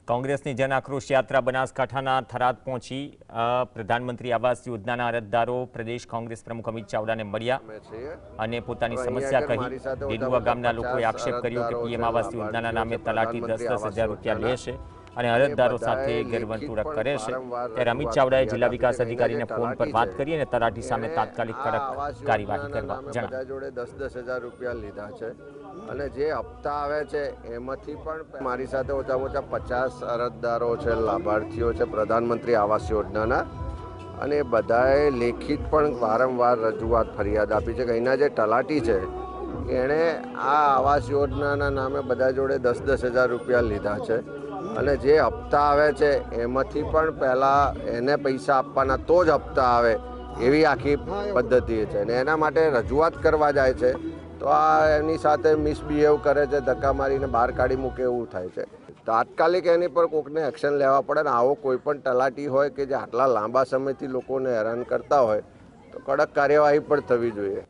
કોંગ્રેસની જન આક્રોશ યાત્રા બનાસકાંઠાના થરાદ પહોંચી પ્રધાનમંત્રી આવાસ યોજનાના અરજદારો પ્રદેશ કોંગ્રેસ પ્રમુખ અમિત ચાવડાને મળ્યા અને પોતાની સમસ્યા કહી। ડેડુઆ ગામના લોકોએ આક્ષેપ કર્યો કે પીએમ આવાસ યોજનાના નામે તલાટી 10-10 હજાર રૂપિયા લે છે અને અરજદારો સાથે ગેરવર્તણૂક કરે છે। ત્યારે અમિત ચાવડાએ જિલ્લા વિકાસ અધિકારીને ફોન પર વાત કરી અને તલાટી સામે તાત્કાલિક કડક કાર્યવાહી કરવા જણાવ્યું। 10-10 હજાર રૂપિયા લીધા છે અને જે હપ્તા આવે છે એમાંથી પણ મારી સાથે ઓછામાં ઓછા 50 અરજદારો છે, લાભાર્થીઓ છે પ્રધાનમંત્રી આવાસ યોજનાના, અને બધાએ લેખિત પણ વારંવાર રજૂઆત ફરિયાદ આપી છે કે અહીંના જે તલાટી છે એણે આ આવાસ યોજનાના નામે બધા જોડે 10-10 હજાર રૂપિયા લીધા છે અને જે હપ્તા આવે છે એમાંથી પણ પહેલાં એને પૈસા આપવાના તો જ હપ્તા આવે એવી આખી પદ્ધતિ છે અને એના માટે રજૂઆત કરવા જાય છે તો આ એની સાથે મિસબિહેવ કરે છે, ધક્કા મારીને બહાર કાઢી મૂકે એવું થાય છે। તાત્કાલિક એની પર કોઈકને એક્શન લેવા પડે ને આવો કોઈ પણ તલાટી હોય કે જે આટલા લાંબા સમયથી લોકોને હેરાન કરતા હોય તો કડક કાર્યવાહી પણ થવી જોઈએ।